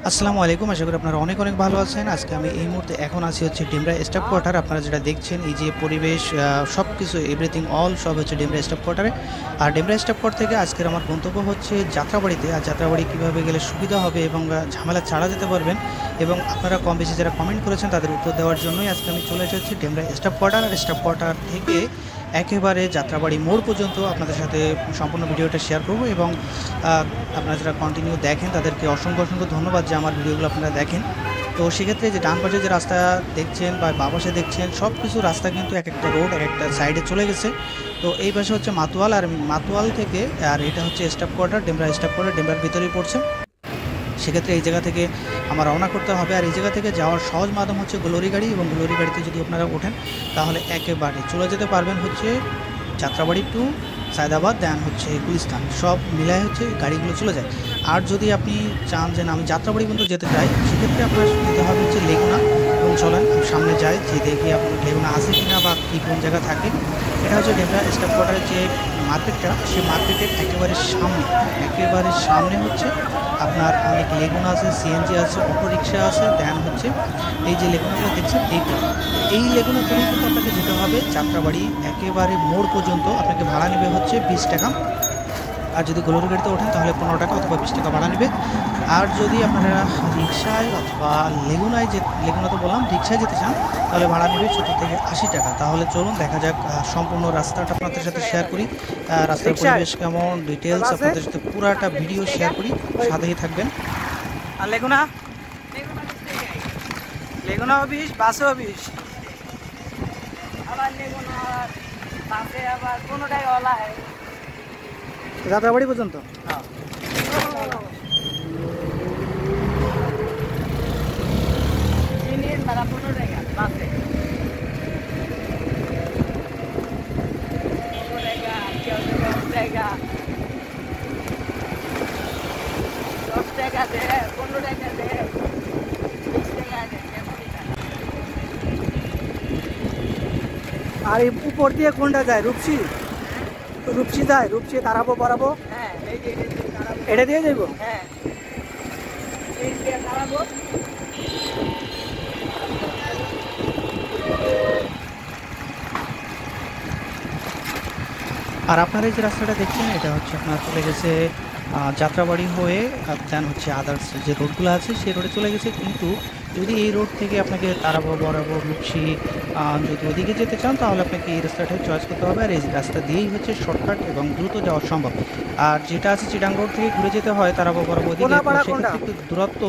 আসসালামু আলাইকুম। আশা করি আপনারা অনেক অনেক ভালো আছেন। আজকে আমি এই মুহূর্তে এখন আছি হচ্ছে ডেমরা স্টাফ কোয়ার্টার। আপনারা যেটা দেখছেন এই যে পরিবেশ সব কিছু এভরিথিং অল সব হচ্ছে ডেমরা স্টাফ কোয়ার্টারে। আর ডেমরা স্টাফ কোয়ার্টার থেকে আজকের আমার গন্তব্য হচ্ছে যাত্রাবাড়িতে। আর যাত্রাবাড়ি কীভাবে গেলে সুবিধা হবে এবং ঝামেলা ছাড়া যেতে পারবেন এবং আপনারা কম বেশি যারা কমেন্ট করেছেন তাদের উত্তর দেওয়ার জন্যই আজকে আমি চলে এসেছি ডেমরা স্টাফ কোয়ার্টার। আর স্টাফ কোয়ার্টার থেকে একেবারে যাত্রাবাড়ি মোড় পর্যন্ত আপনাদের সাথে সম্পূর্ণ ভিডিওটা শেয়ার করব এবং আপনারা যারা কন্টিনিউ দেখেন তাদেরকে অসংখ্য অসংখ্য ধন্যবাদ যে আমার ভিডিওগুলো আপনারা দেখেন। তো সেক্ষেত্রে যে ডান পাশে যে রাস্তা দেখছেন বা বাঁ পাশে দেখছেন সব কিছু রাস্তা কিন্তু এক একটা রোড এক একটা সাইডে চলে গেছে। তো এই পাশে হচ্ছে মাতুয়াল, আর মাতুয়াল থেকে আর এটা হচ্ছে staff quarter, Demra staff quarter ডেমরার ভিতরেই পড়ছে। সেক্ষেত্রে এই জায়গা থেকে আমার রওনা করতে হবে। আর এই জায়গা থেকে যাওয়ার সহজ মাধ্যম হচ্ছে গ্লোরি গাড়ি, এবং গ্লোরি গাড়িতে যদি আপনারা ওঠেন তাহলে একেবারে চলে যেতে পারবেন হচ্ছে যাত্রাবাড়ি টু সায়দাবাদ, দেন হচ্ছে গুলিস্তান, সব মিলায় হচ্ছে গাড়িগুলো চলে যায়। আর যদি আপনি চান যে আমি যাত্রাবাড়ি পর্যন্ত যেতে চাই সেক্ষেত্রে আপনার যেতে হবে হচ্ছে লেগুনা। এবং চলেন সামনে যাই যে দেখি আপনার লেগুনা আছে কিনা বা কী কোন জায়গা থাকে। এটা হচ্ছে ডেমরা স্টাফ কোয়ার্টারের যে মার্কেটটা, সেই মার্কেটের একেবারে সামনে হচ্ছে আপনার অনেক লেগুনা আছে, সিএনজি আছে, অটো রিক্সা আছে, দেন হচ্ছে এই যে লেগুনাগুলো দেখছেন এই লেগুনা করেই কিন্তু আপনাকে যেতে হবে যাত্রাবাড়ি একেবারে মোড় পর্যন্ত। আপনাকে ভাড়া নেবে হচ্ছে 20 টাকা। আর যদি গ্লোরি গাড়িতে ওঠেন তাহলে 15 টাকা অথবা 20 টাকা ভাড়া নেবে। আর যদি আপনারা রিক্সায় অথবা লেগুনা তো বললাম, রিক্সায় যেতে চান তাহলে ভাড়া নেবে 70 থেকে 80 টাকা। তাহলে চলুন দেখা যাক সম্পূর্ণ রাস্তাটা আপনাদের সাথে শেয়ার করি, রাস্তার পরিবেশ কেমন, ডিটেলস আপনাদের সাথে পুরাটা ভিডিও শেয়ার করি, সাথেই থাকবেন। আর লেগুনা 20, বাসেও 20, আবার লেগুনা বাসে আবার কোনোটাই ওলা হয় যাত্রাবাড়ি পর্যন্ত। ভাড়া 15 টাকা বাসে, 10 টাকা দে, 15 টাকা দে, 20 টাকা দে। আর এই উপর দিয়ে কোনটা যায়? রূপসী যায়, রূপসী তারাবো বাড়াবো। হ্যাঁ, এই যে এটা দিয়ে যাইব। হ্যাঁ, এই যে তারাবো। আর আপনারা এই যে রাস্তাটা দেখছেন এটা হচ্ছে আপনার চলে গেছে যাত্রাবাড়ি হয়ে, দেন হচ্ছে আদার্স যে রোডগুলো আছে সেই রোডে চলে গেছে। কিন্তু যদি এই রোড থেকে আপনাকে তারাবো বরাবর রূপসী যদি ওদিকে যেতে চান তাহলে আপনাকে এই রাস্তাটাই চয়েস করতে হবে। আর এই রাস্তা দিয়েই হচ্ছে শর্টকাট এবং দ্রুত যাওয়া সম্ভব। আর যেটা আছে চিটাং রোড থেকে ঘুরে যেতে হয় তারাবো বরাবর ওদিকে, সেক্ষেত্রে একটু দূরত্ব।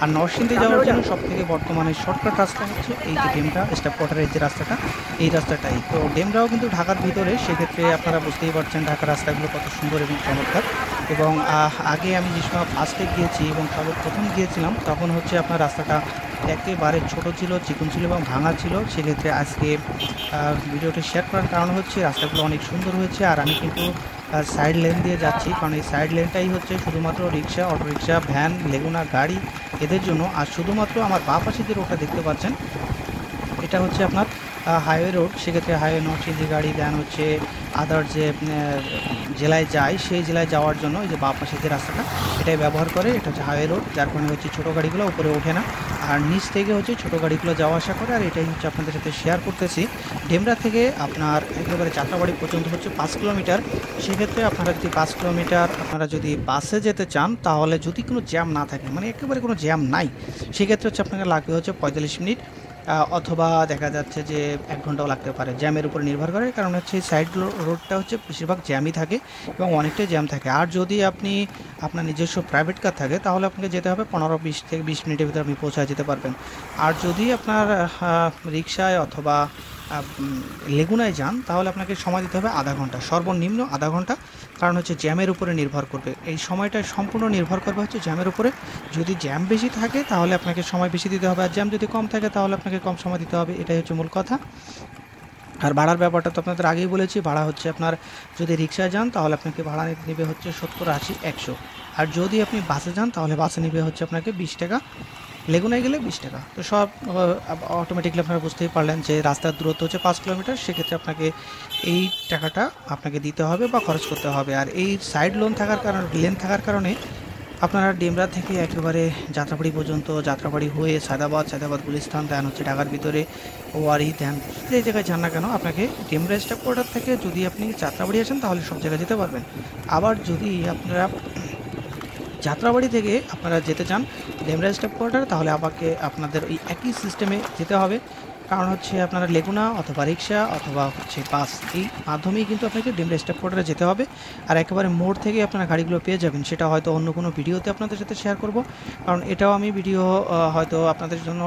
আর নরসিংদী যাওয়ার জন্য সব থেকে বর্তমানে শর্টকাট রাস্তা হচ্ছে এই যে ডেমরা স্টাফ কোয়ার্টারের যে রাস্তাটা, এই রাস্তাটাই। তো ডেমরাও কিন্তু ঢাকার ভিতরে, সেক্ষেত্রে আপনারা বুঝতেই পারছেন ঢাকার রাস্তাগুলো কত সুন্দর এবং চমৎকার। এবং আগে আমি যে সময় ফার্স্টে গিয়েছি এবং সর্বপ্রথম গিয়েছিলাম তখন হচ্ছে আপনার রাস্তাটা একেবারে ছোট ছিল, চিকন ছিল এবং ভাঙা ছিল। সেক্ষেত্রে আজকে ভিডিওটি শেয়ার করার কারণ হচ্ছে রাস্তাগুলো অনেক সুন্দর হয়েছে। আর আমি কিন্তু সাইড লেন দিয়ে যাচ্ছি, কারণ এই সাইড লেনটাই হচ্ছে শুধুমাত্র রিক্সা, অটোরিক্সা, ভ্যান, লেগুনা গাড়ি এদের জন্য। আর শুধুমাত্র আমার বাঁ পাশে যে রোডটা দেখতে পাচ্ছেন এটা হচ্ছে আপনার হাইওয়ে রোড। সেক্ষেত্রে হাইওয়ে নরসিংদী গাড়ি, দেন হচ্ছে আদার যে জেলায় যায় সেই জেলায় যাওয়ার জন্য এই যে বাঁ পাশে যে রাস্তাটা এটাই ব্যবহার করে। এটা হচ্ছে হাইওয়ে রোড, যার কারণে হচ্ছে ছোটো গাড়িগুলো উপরে ওঠে না আর নিচ থেকে হচ্ছে ছোটো গাড়িগুলো যাওয়া আসা করে। আর এটাই হচ্ছে আপনাদের সাথে শেয়ার করতেছি। ডেমরা থেকে আপনার একেবারে যাত্রাবাড়ি পর্যন্ত হচ্ছে 5 কিলোমিটার। সেক্ষেত্রে আপনারা যদি 5 কিলোমিটার আপনারা যদি বাসে যেতে চান তাহলে যদি কোনো জ্যাম না থাকে, মানে একেবারে কোনো জ্যাম নাই, সেক্ষেত্রে হচ্ছে আপনাকে লাগবে হচ্ছে 45 মিনিট, অথবা দেখা যাচ্ছে যে 1 ঘন্টাও লাগতে পারে, জ্যামের উপর নির্ভর করে। কারণ হচ্ছে সাইড রোডটা হচ্ছে বেশিরভাগ জ্যামই থাকে এবং অনেকটাই জ্যাম থাকে। আর যদি আপনি আপনার নিজস্ব প্রাইভেট কার থাকে তাহলে আপনাকে যেতে হবে 15-20 থেকে 20 মিনিটের ভিতরে আপনি পৌঁছায় যেতে পারবেন। আর যদি আপনার রিক্সায় অথবা লেগুনায় যান তাহলে আপনাকে সময় দিতে হবে আধা ঘন্টা, সর্বনিম্ন আধা ঘন্টা। কারণ হচ্ছে জ্যামের উপরে নির্ভর করবে, এই সময়টা সম্পূর্ণ নির্ভর করবে হচ্ছে জ্যামের উপরে। যদি জ্যাম বেশি থাকে তাহলে আপনাকে সময় বেশি দিতে হবে, আর জ্যাম যদি কম থাকে তাহলে আপনাকে কম সময় দিতে হবে, এটাই হচ্ছে মূল কথা। আর ভাড়ার ব্যাপারটা তো আপনাদের আগেই বলেছি, ভাড়া হচ্ছে আপনার যদি রিক্সায় যান তাহলে আপনাকে ভাড়া নেবে হচ্ছে 70, 80, 100। আর যদি আপনি বাসে যান তাহলে বাসে নেবে হচ্ছে আপনাকে 20 টাকা, লেগুনায় গেলে 20 টাকা। তো সব অটোমেটিকলি আপনারা বুঝতেই পারলেন যে রাস্তার দূরত্ব হচ্ছে 5 কিলোমিটার, সেক্ষেত্রে আপনাকে এই টাকাটা আপনাকে দিতে হবে বা খরচ করতে হবে। আর এই সাইড লেন থাকার কারণে আপনারা ডেমরা থেকে একেবারে যাত্রাবাড়ি পর্যন্ত, যাত্রাবাড়ি হয়ে সায়দাবাদ, সায়দাবাদ গুলিস্তান, দেন হচ্ছে ঢাকার ভিতরে ওয়ারি, দেন যে জায়গায় যান না কেন আপনাকে ডেমরা স্টাফ কোয়ার্টার থেকে যদি আপনি যাত্রাবাড়ি আসেন তাহলে সব জায়গায় যেতে পারবেন। আবার যদি আপনারা যাত্রাবাড়ি থেকে আপনারা যেতে চান ডেমরা স্টাফ কোয়ার্টার, তাহলে আপনাদের ওই একই সিস্টেমে যেতে হবে। কারণ হচ্ছে আপনারা লেগুনা অথবা রিক্সা অথবা হচ্ছে বাস, এই মাধ্যমেই কিন্তু আপনাকে ডেমরা স্টাফ কোয়ার্টারে যেতে হবে। আর একেবারে মোড় থেকে আপনারা গাড়িগুলো পেয়ে যাবেন, সেটা হয়তো অন্য কোনো ভিডিওতে আপনাদের সাথে শেয়ার করব। কারণ এটাও আমি ভিডিও হয়তো আপনাদের জন্য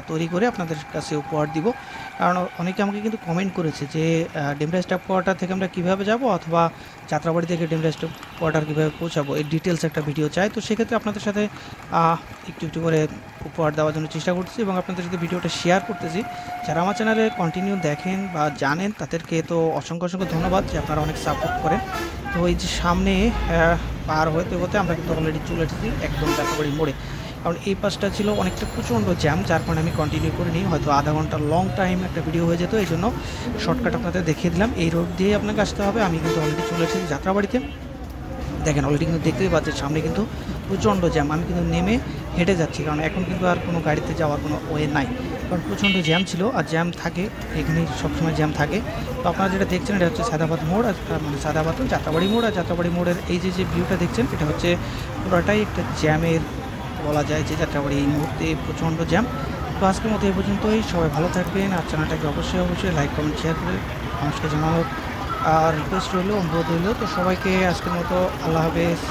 তৈরি করে আপনাদের কাছে উপহার দিব। কারণ অনেকে আমাকে কিন্তু কমেন্ট করেছে যে ডেমরা স্টাফ কোয়ার্টার থেকে আমরা কীভাবে যাব, অথবা যাত্রাবাড়ি থেকে ডেমরা স্টাফ কোয়ার্টার কীভাবে পৌঁছাবো, এই ডিটেলস একটা ভিডিও চাই। তো সেক্ষেত্রে আপনাদের সাথে একটু একটু করে উপহার দেওয়ার জন্য চেষ্টা করতেছি এবং আপনাদের সাথে ভিডিওটা শেয়ার করতেছি। যারা আমার চ্যানেলে কন্টিনিউ দেখেন বা জানেন তাদেরকে তো অসংখ্য অসংখ্য ধন্যবাদ যে আপনারা অনেক সাপোর্ট করেন। তো এই যে সামনে পার হতে হতে আমরা কিন্তু অলরেডি চলে এসেছি একদম যাত্রাবাড়ি মোড়ে। কারণ এই পাশটা ছিল অনেকটা প্রচণ্ড জ্যাম, যার কারণে আমি কন্টিনিউ করিনি, হয়তো আধা ঘন্টা লং টাইম একটা ভিডিও হয়ে যেত, এই জন্য শর্টকাট আপনাদের দেখিয়ে দিলাম। এই রোড দিয়ে আপনাকে আসতে হবে। আমি কিন্তু অলরেডি চলে এসেছি যাত্রাবাড়িতে। দেখেন অলরেডি কিন্তু দেখতেই পাচ্ছেন সামনে কিন্তু প্রচণ্ড জ্যাম। আমি কিন্তু নেমে হেঁটে যাচ্ছি, কারণ এখন কিন্তু আর কোনো গাড়িতে যাওয়ার কোনো ওয়ে নাই, কারণ প্রচণ্ড জ্যাম ছিল। আর জ্যাম থাকে এখানে, সবসময় জ্যাম থাকে। তো আপনারা যেটা দেখছেন এটা হচ্ছে সায়দাবাদ মোড়, আর মানে সায়দাবাদ যাত্রাবাড়ি মোড়। আর যাত্রাবাড়ি মোড়ের এই যে ভিউটা দেখছেন এটা হচ্ছে পুরোটাই একটা জ্যামের বলা যায়, যে যাত্রাবাড়ি এই মুহূর্তে প্রচণ্ড জ্যাম। তো আজকের মতো এই পর্যন্তই। সবাই ভালো থাকবেন, আর চ্যানেলটাকে অবশ্যই লাইক কমেন্ট শেয়ার করে মানুষকে জানানোর রিকোয়েস্ট রইল, অনুরোধ রইল। তো সবাইকে আজকের মতো আল্লাহ হাফেজ।